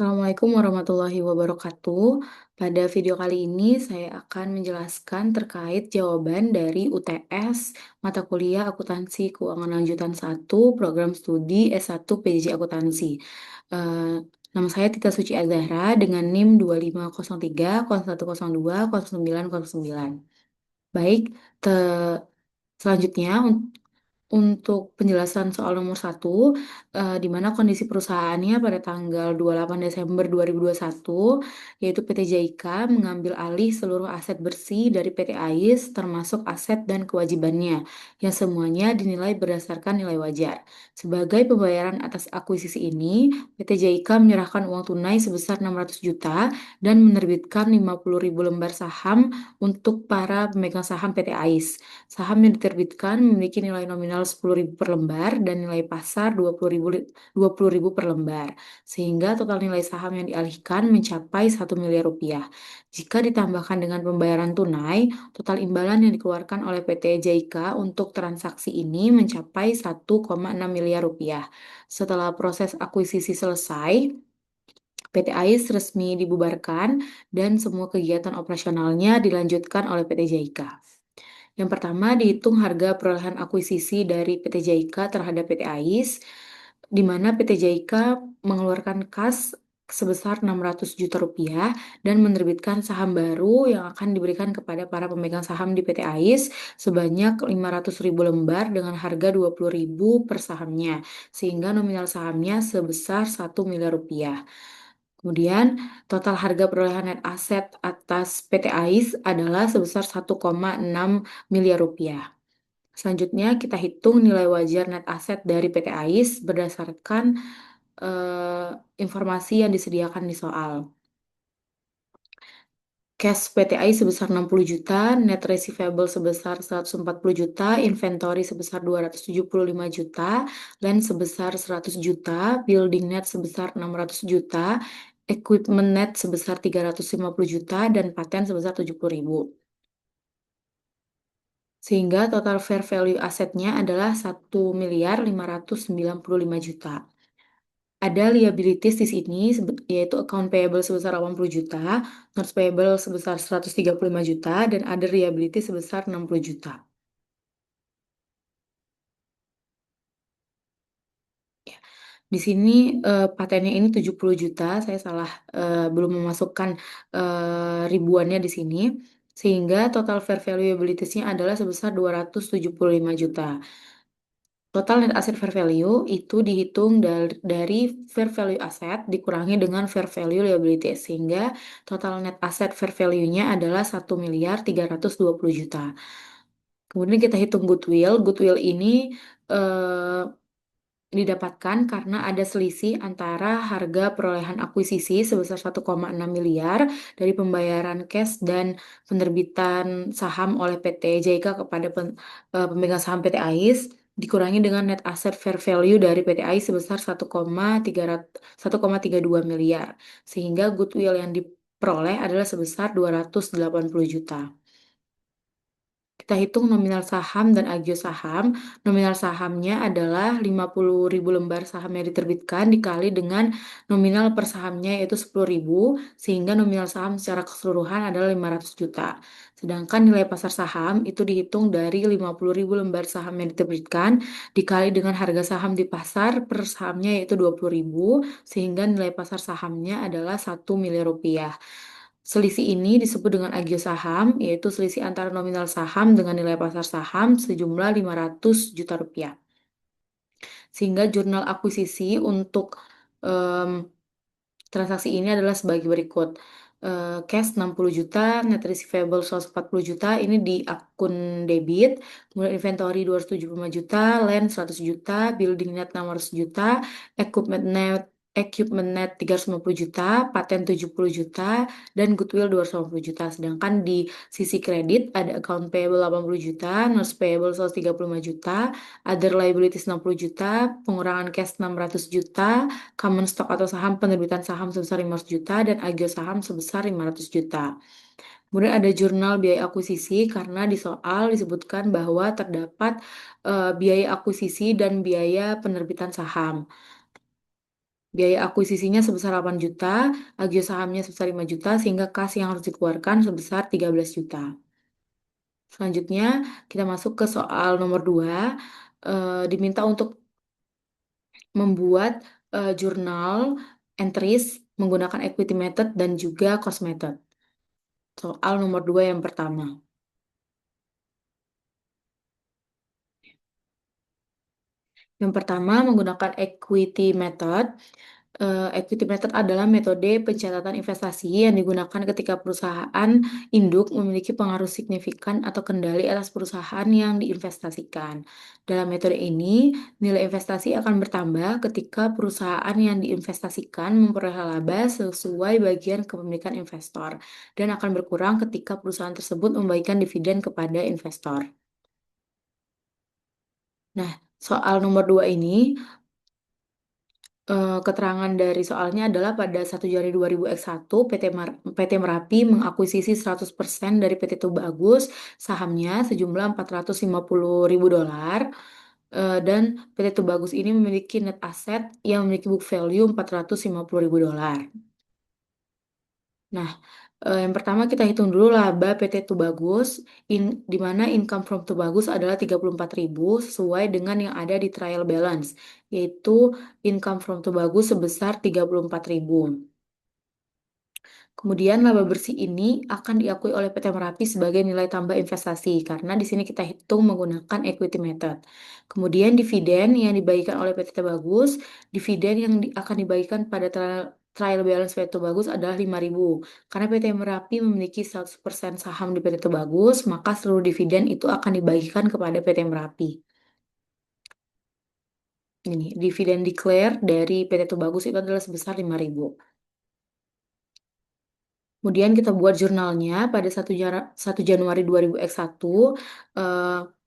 Assalamualaikum warahmatullahi wabarakatuh. Pada video kali ini saya akan menjelaskan terkait jawaban dari UTS mata kuliah Akuntansi Keuangan Lanjutan 1 Program Studi S1 PJJ Akuntansi. Eh, Nama saya Tita Suci Azahra dengan NIM 250301020909. Baik, selanjutnya untuk penjelasan soal nomor satu, di mana kondisi perusahaannya pada tanggal 28 Desember 2021, yaitu PT JIK mengambil alih seluruh aset bersih dari PT AIS, termasuk aset dan kewajibannya, yang semuanya dinilai berdasarkan nilai wajar. Sebagai pembayaran atas akuisisi ini, PT JIK menyerahkan uang tunai sebesar 600 juta dan menerbitkan 50.000 lembar saham untuk para pemegang saham PT AIS. Saham yang diterbitkan memiliki nilai nominal 10.000 per lembar dan nilai pasar 20.000 per lembar, sehingga total nilai saham yang dialihkan mencapai 1 miliar rupiah. Jika ditambahkan dengan pembayaran tunai, total imbalan yang dikeluarkan oleh PT JIK untuk transaksi ini mencapai 1,6 miliar rupiah. Setelah proses akuisisi selesai, PT AIS resmi dibubarkan dan semua kegiatan operasionalnya dilanjutkan oleh PT JIK. Yang pertama, dihitung harga perolehan akuisisi dari PT JIK terhadap PT AIS, di mana PT JIK mengeluarkan kas sebesar 600 juta rupiah dan menerbitkan saham baru yang akan diberikan kepada para pemegang saham di PT AIS sebanyak 500.000 lembar dengan harga 20.000 per sahamnya, sehingga nominal sahamnya sebesar 1 miliar rupiah. Kemudian, total harga perolehan net aset atas PT AIS adalah sebesar 1,6 miliar rupiah. Selanjutnya, kita hitung nilai wajar net aset dari PT AIS berdasarkan informasi yang disediakan di soal. Cash PT AIS sebesar 60 juta, net receivable sebesar 140 juta, inventory sebesar 275 juta, land sebesar 100 juta, building net sebesar 600 juta, equipment net sebesar 350 juta, dan paten sebesar 70.000. Sehingga total fair value asetnya adalah 1.595 juta. Ada liabilities di sini, yaitu account payable sebesar 80 juta, notes payable sebesar 135 juta, dan other liabilities sebesar 60 juta. Ya. Di sini patennya ini 70 juta, saya salah belum memasukkan ribuannya di sini, sehingga total fair value liabilities-nya adalah sebesar 275 juta. Total net asset fair value itu dihitung dari fair value aset dikurangi dengan fair value liabilities, sehingga total net asset fair value-nya adalah 1.320 juta. Kemudian kita hitung goodwill. Goodwill ini eh, didapatkan karena ada selisih antara harga perolehan akuisisi sebesar 1,6 miliar dari pembayaran cash dan penerbitan saham oleh PT JIK kepada pemegang saham PT AIS dikurangi dengan net asset fair value dari PT AIS sebesar 1,32 miliar, sehingga goodwill yang diperoleh adalah sebesar 280 juta. Kita hitung nominal saham dan agio saham. Nominal sahamnya adalah 50.000 lembar saham yang diterbitkan dikali dengan nominal per sahamnya yaitu 10.000, sehingga nominal saham secara keseluruhan adalah 500 juta. Sedangkan nilai pasar saham itu dihitung dari 50.000 lembar saham yang diterbitkan dikali dengan harga saham di pasar per sahamnya yaitu 20.000, sehingga nilai pasar sahamnya adalah 1 miliar rupiah. Selisih ini disebut dengan agio saham, yaitu selisih antara nominal saham dengan nilai pasar saham sejumlah 500 juta rupiah. Sehingga jurnal akuisisi untuk transaksi ini adalah sebagai berikut. Cash 60 juta, net receivable 140 juta, ini di akun debit. Kemudian inventory 275 juta, land 100 juta, building net 600 juta, equipment net 350 juta, paten 70 juta, dan goodwill 250 juta. Sedangkan di sisi kredit ada account payable 80 juta, notes payable 135 juta, other liabilities 60 juta, pengurangan cash 600 juta, common stock atau saham penerbitan saham sebesar 500 juta, dan agio saham sebesar 500 juta. Kemudian ada jurnal biaya akuisisi karena di soal disebutkan bahwa terdapat biaya akuisisi dan biaya penerbitan saham. Biaya akuisisinya sebesar 8 juta, agio sahamnya sebesar 5 juta, sehingga kas yang harus dikeluarkan sebesar 13 juta. Selanjutnya, kita masuk ke soal nomor 2. Diminta untuk membuat jurnal entries menggunakan equity method dan juga cost method. Soal nomor 2 yang pertama. Yang pertama, menggunakan equity method. Equity method adalah metode pencatatan investasi yang digunakan ketika perusahaan induk memiliki pengaruh signifikan atau kendali atas perusahaan yang diinvestasikan. Dalam metode ini, nilai investasi akan bertambah ketika perusahaan yang diinvestasikan memperoleh laba sesuai bagian kepemilikan investor, dan akan berkurang ketika perusahaan tersebut membagikan dividen kepada investor. Nah, soal nomor 2 ini, keterangan dari soalnya adalah pada 1 Januari 2001, PT Merapi mengakuisisi 100% dari PT Tubagus, sahamnya sejumlah $450.000, dan PT Tubagus ini memiliki net asset yang memiliki book value $450.000. Nah, yang pertama kita hitung dulu laba PT Tubagus, di mana income from Tubagus adalah 34.000 sesuai dengan yang ada di trial balance, yaitu income from Tubagus sebesar 34.000. Kemudian laba bersih ini akan diakui oleh PT Merapi sebagai nilai tambah investasi karena di sini kita hitung menggunakan equity method. Kemudian dividen yang dibagikan oleh PT Bagus, dividen yang akan dibagikan pada trial balance PT Bagus adalah 5.000. Karena PT Merapi memiliki 100% saham di PT Bagus, maka seluruh dividen itu akan dibagikan kepada PT Merapi. Ini dividen declare dari PT Tubagus itu adalah sebesar 5.000. Kemudian kita buat jurnalnya pada 1 Januari 2001,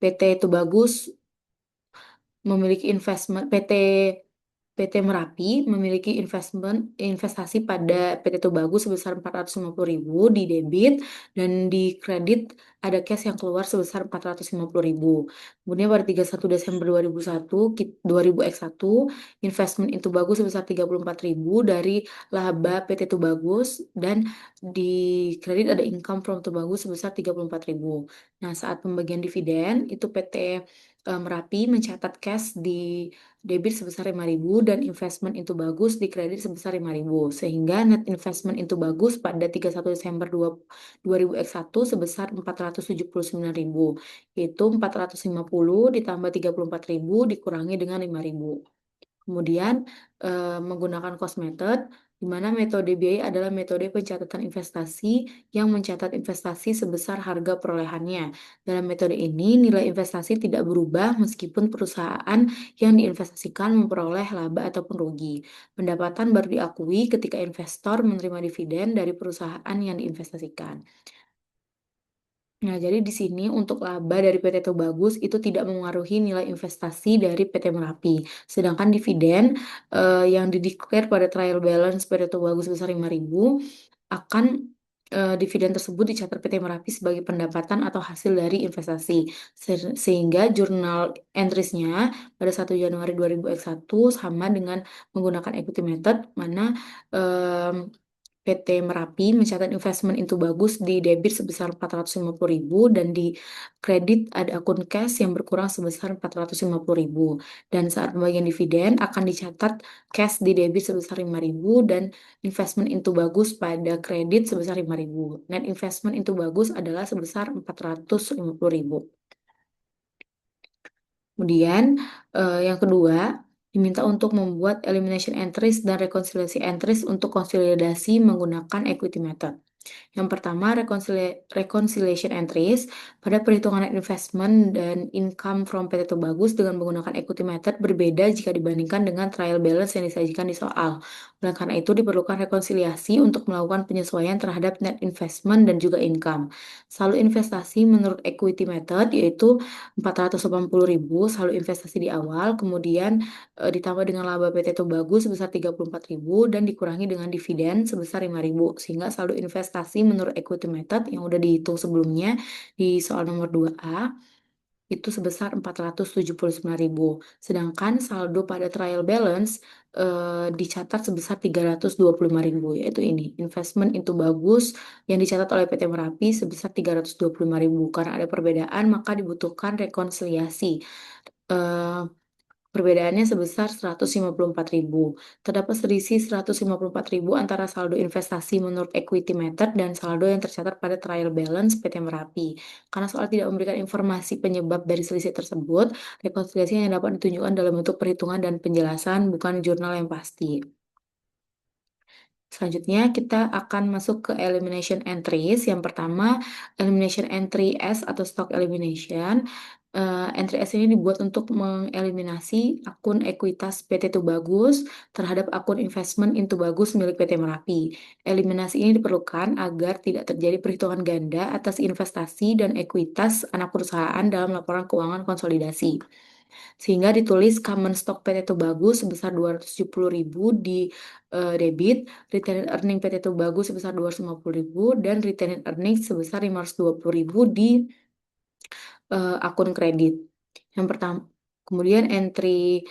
PT Tubagus memiliki PT Merapi memiliki investasi pada PT Tubagus sebesar 450.000 di debit, dan di kredit ada cash yang keluar sebesar 450.000. Kemudian pada 31 Desember 2001, investment itu bagus sebesar 34.000 dari laba PT Tubagus, dan di kredit ada income from Tubagus sebesar 34.000. Nah, saat pembagian dividen itu PT Merapi mencatat cash di debit sebesar 5.000 dan investment itu bagus di kredit sebesar 5.000, sehingga net investment itu bagus pada 31 Desember 2001 sebesar 479.000, yaitu 450 ditambah 34.000 dikurangi dengan 5.000. Kemudian menggunakan cost method, di mana metode biaya adalah metode pencatatan investasi yang mencatat investasi sebesar harga perolehannya. Dalam metode ini, nilai investasi tidak berubah meskipun perusahaan yang diinvestasikan memperoleh laba ataupun rugi. Pendapatan baru diakui ketika investor menerima dividen dari perusahaan yang diinvestasikan. Nah, jadi di sini untuk laba dari PT Tubagus itu tidak memengaruhi nilai investasi dari PT Merapi. Sedangkan dividen yang dideklar pada trial balance PT Tubagus sebesar 5.000, akan dividen tersebut dicatat PT Merapi sebagai pendapatan atau hasil dari investasi. Sehingga jurnal entries-nya pada 1 Januari 2001 sama dengan menggunakan equity method, mana PT Merapi mencatat investment itu bagus di debit sebesar 450.000 dan di kredit ada akun cash yang berkurang sebesar 450.000. Dan saat pembagian dividen akan dicatat cash di debit sebesar 5.000 dan investment itu bagus pada kredit sebesar 5.000. Net investment itu bagus adalah sebesar 450.000. Kemudian yang kedua, diminta untuk membuat elimination entries dan reconciliation entries untuk konsolidasi menggunakan equity method. Yang pertama, reconciliation entries. Pada perhitungan net investment dan income from PT Tubagus dengan menggunakan equity method berbeda jika dibandingkan dengan trial balance yang disajikan di soal. Oleh karena itu, diperlukan rekonsiliasi untuk melakukan penyesuaian terhadap net investment dan juga income. Saldo investasi menurut equity method yaitu 480.000 saldo investasi di awal, kemudian ditambah dengan laba PT Tubagus sebesar 34.000 dan dikurangi dengan dividen sebesar 5.000, sehingga saldo investasi menurut equity method yang udah dihitung sebelumnya di soal nomor 2A itu sebesar 479.000. Sedangkan saldo pada trial balance, dicatat sebesar 325.000, yaitu ini, investment into Bagus yang dicatat oleh PT Merapi sebesar 325.000. Karena ada perbedaan, maka dibutuhkan rekonsiliasi. Eee Perbedaannya sebesar 154.000. Terdapat selisih 154.000 antara saldo investasi menurut equity method dan saldo yang tercatat pada trial balance PT Merapi. Karena soal tidak memberikan informasi penyebab dari selisih tersebut, rekonsiliasi yang dapat ditunjukkan dalam bentuk perhitungan dan penjelasan, bukan jurnal yang pasti. Selanjutnya kita akan masuk ke elimination entries. Yang pertama, elimination entry S atau stock elimination. Entry S ini dibuat untuk mengeliminasi akun ekuitas PT Tubagus terhadap akun investment into Bagus milik PT Merapi. Eliminasi ini diperlukan agar tidak terjadi perhitungan ganda atas investasi dan ekuitas anak perusahaan dalam laporan keuangan konsolidasi. Sehingga ditulis common stock PT Tubagus sebesar 270.000 di, debit, retained earning PT Tubagus sebesar 250.000 dan retained earning sebesar 520.000 di, akun kredit. Yang pertama, kemudian entry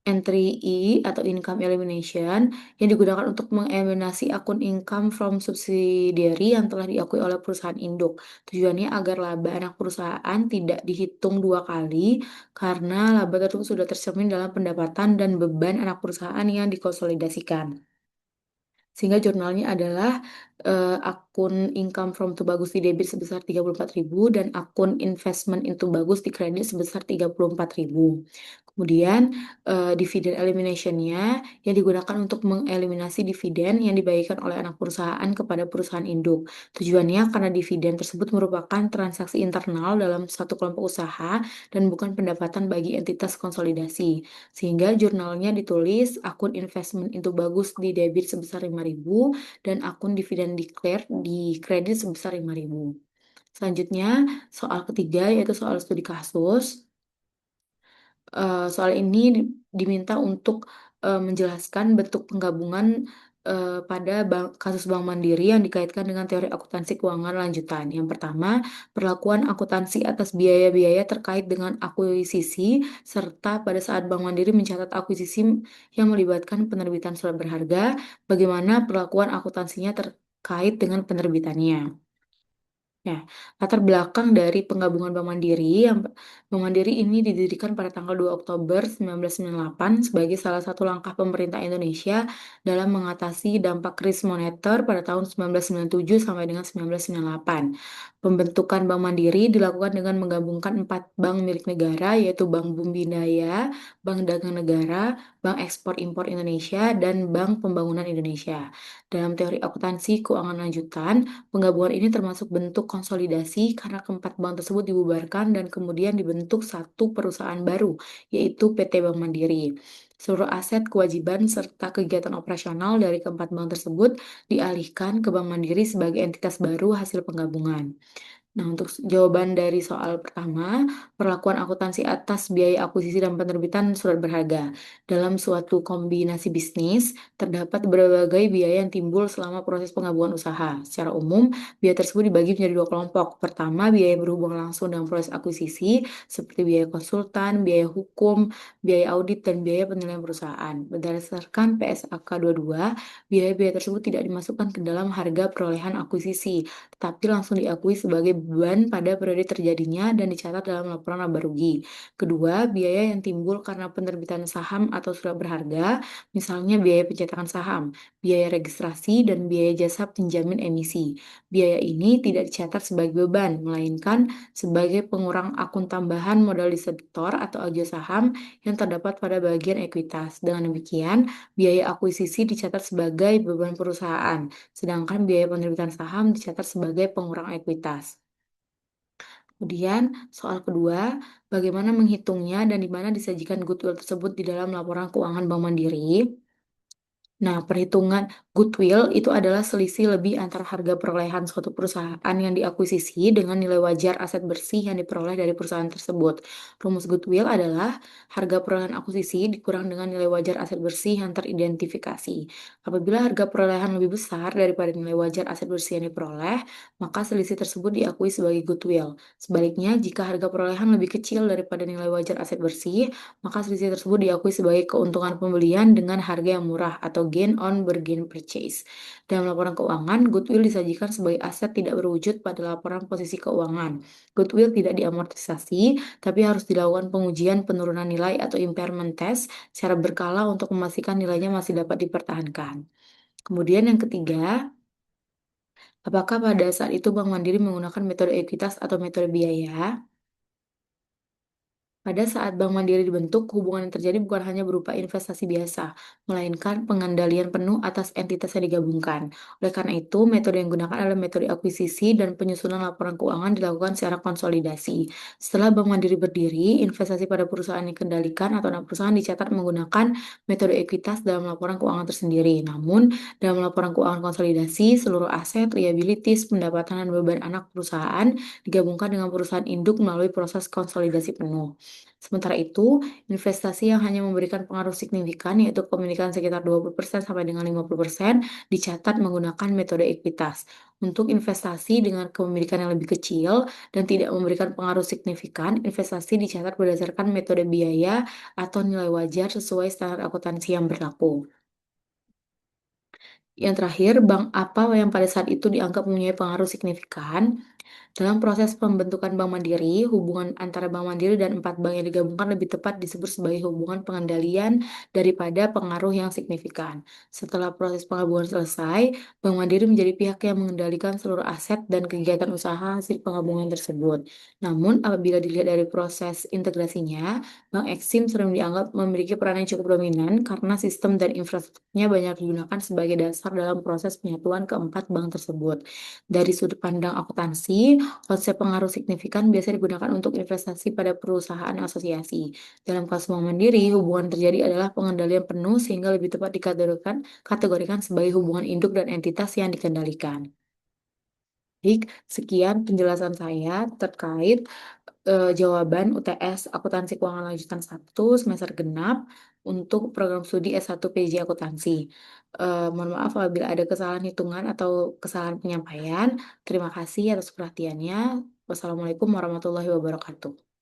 Entry E atau income elimination yang digunakan untuk mengeliminasi akun income from subsidiary yang telah diakui oleh perusahaan induk. Tujuannya agar laba anak perusahaan tidak dihitung dua kali karena laba tersebut sudah tercermin dalam pendapatan dan beban anak perusahaan yang dikonsolidasikan. Sehingga jurnalnya adalah, akun income from Tubagus di debit sebesar 34.000 dan akun investment in Tubagus di kredit sebesar 34.000. Kemudian, dividen elimination-nya yang digunakan untuk mengeliminasi dividen yang dibagikan oleh anak perusahaan kepada perusahaan induk. Tujuannya karena dividen tersebut merupakan transaksi internal dalam satu kelompok usaha dan bukan pendapatan bagi entitas konsolidasi. Sehingga jurnalnya ditulis akun investment into Bagus di debit sebesar 5.000 dan akun dividen declared di kredit sebesar 5.000. Selanjutnya, soal ketiga yaitu soal studi kasus. Soal ini diminta untuk, menjelaskan bentuk penggabungan, pada kasus Bank Mandiri yang dikaitkan dengan teori akuntansi keuangan lanjutan. Yang pertama, perlakuan akuntansi atas biaya-biaya terkait dengan akuisisi, serta pada saat Bank Mandiri mencatat akuisisi yang melibatkan penerbitan surat berharga, bagaimana perlakuan akuntansinya terkait dengan penerbitannya. Ya, latar belakang dari penggabungan Bank Mandiri Bank Mandiri ini didirikan pada tanggal 2 Oktober 1998 sebagai salah satu langkah pemerintah Indonesia dalam mengatasi dampak krisis moneter pada tahun 1997 sampai dengan 1998. Pembentukan Bank Mandiri dilakukan dengan menggabungkan 4 bank milik negara yaitu Bank Bumbinaya, Bank Dagang Negara, Bank Ekspor Impor Indonesia, dan Bank Pembangunan Indonesia. Dalam teori akuntansi keuangan lanjutan, penggabungan ini termasuk bentuk konsolidasi karena keempat bank tersebut dibubarkan dan kemudian dibentuk satu perusahaan baru, yaitu PT Bank Mandiri. Seluruh aset, kewajiban, serta kegiatan operasional dari keempat bank tersebut dialihkan ke Bank Mandiri sebagai entitas baru hasil penggabungan. Nah, untuk jawaban dari soal pertama, perlakuan akuntansi atas biaya akuisisi dan penerbitan surat berharga. Dalam suatu kombinasi bisnis, terdapat berbagai biaya yang timbul selama proses penggabungan usaha. Secara umum, biaya tersebut dibagi menjadi dua kelompok. Pertama, biaya yang berhubungan langsung dengan proses akuisisi, seperti biaya konsultan, biaya hukum, biaya audit, dan biaya penilaian perusahaan. Berdasarkan PSAK 22, biaya-biaya tersebut tidak dimasukkan ke dalam harga perolehan akuisisi, tetapi langsung diakui sebagai beban pada periode terjadinya dan dicatat dalam laporan laba rugi. Kedua, biaya yang timbul karena penerbitan saham atau surat berharga, misalnya biaya pencetakan saham, biaya registrasi, dan biaya jasa penjamin emisi. Biaya ini tidak dicatat sebagai beban, melainkan sebagai pengurang akun tambahan modal debitor atau agio saham yang terdapat pada bagian ekuitas. Dengan demikian, biaya akuisisi dicatat sebagai beban perusahaan, sedangkan biaya penerbitan saham dicatat sebagai pengurang ekuitas. Kemudian, soal kedua, bagaimana menghitungnya dan di mana disajikan goodwill tersebut di dalam laporan keuangan Bank Mandiri? Nah, perhitungan goodwill itu adalah selisih lebih antara harga perolehan suatu perusahaan yang diakuisisi dengan nilai wajar aset bersih yang diperoleh dari perusahaan tersebut. Rumus goodwill adalah harga perolehan akuisisi dikurang dengan nilai wajar aset bersih yang teridentifikasi. Apabila harga perolehan lebih besar daripada nilai wajar aset bersih yang diperoleh, maka selisih tersebut diakui sebagai goodwill. Sebaliknya, jika harga perolehan lebih kecil daripada nilai wajar aset bersih, maka selisih tersebut diakui sebagai keuntungan pembelian dengan harga yang murah atau gain on bargain purchase. Dalam laporan keuangan, goodwill disajikan sebagai aset tidak berwujud pada laporan posisi keuangan. Goodwill tidak diamortisasi, tapi harus dilakukan pengujian penurunan nilai atau impairment test secara berkala untuk memastikan nilainya masih dapat dipertahankan. Kemudian yang ketiga, apakah pada saat itu Bank Mandiri menggunakan metode ekuitas atau metode biaya? Pada saat Bank Mandiri dibentuk, hubungan yang terjadi bukan hanya berupa investasi biasa, melainkan pengendalian penuh atas entitas yang digabungkan. Oleh karena itu, metode yang digunakan adalah metode akuisisi dan penyusunan laporan keuangan dilakukan secara konsolidasi. Setelah Bank Mandiri berdiri, investasi pada perusahaan yang dikendalikan atau anak perusahaan dicatat menggunakan metode ekuitas dalam laporan keuangan tersendiri. Namun, dalam laporan keuangan konsolidasi, seluruh aset, liabilities, pendapatan, dan beban anak perusahaan digabungkan dengan perusahaan induk melalui proses konsolidasi penuh. Sementara itu, investasi yang hanya memberikan pengaruh signifikan, yaitu kepemilikan sekitar 20% sampai dengan 50%, dicatat menggunakan metode ekuitas. Untuk investasi dengan kepemilikan yang lebih kecil dan tidak memberikan pengaruh signifikan, investasi dicatat berdasarkan metode biaya atau nilai wajar sesuai standar akuntansi yang berlaku. Yang terakhir, bank apa yang pada saat itu dianggap mempunyai pengaruh signifikan? Dalam proses pembentukan Bank Mandiri, hubungan antara Bank Mandiri dan 4 bank yang digabungkan lebih tepat disebut sebagai hubungan pengendalian daripada pengaruh yang signifikan. Setelah proses penggabungan selesai, Bank Mandiri menjadi pihak yang mengendalikan seluruh aset dan kegiatan usaha hasil penggabungan tersebut. Namun, apabila dilihat dari proses integrasinya, Bank Eksim sering dianggap memiliki peran yang cukup dominan karena sistem dan infrastrukturnya banyak digunakan sebagai dasar dalam proses penyatuan keempat bank tersebut. Dari sudut pandang akuntansi, konsep pengaruh signifikan biasa digunakan untuk investasi pada perusahaan asosiasi. Dalam kasus Bank Mandiri, hubungan terjadi adalah pengendalian penuh sehingga lebih tepat kategorikan sebagai hubungan induk dan entitas yang dikendalikan. Baik, sekian penjelasan saya terkait jawaban UTS Akuntansi Keuangan Lanjutan 1 semester genap untuk program studi S1 PJ Akuntansi. Mohon maaf apabila ada kesalahan hitungan atau kesalahan penyampaian. Terima kasih atas perhatiannya. Wassalamualaikum warahmatullahi wabarakatuh.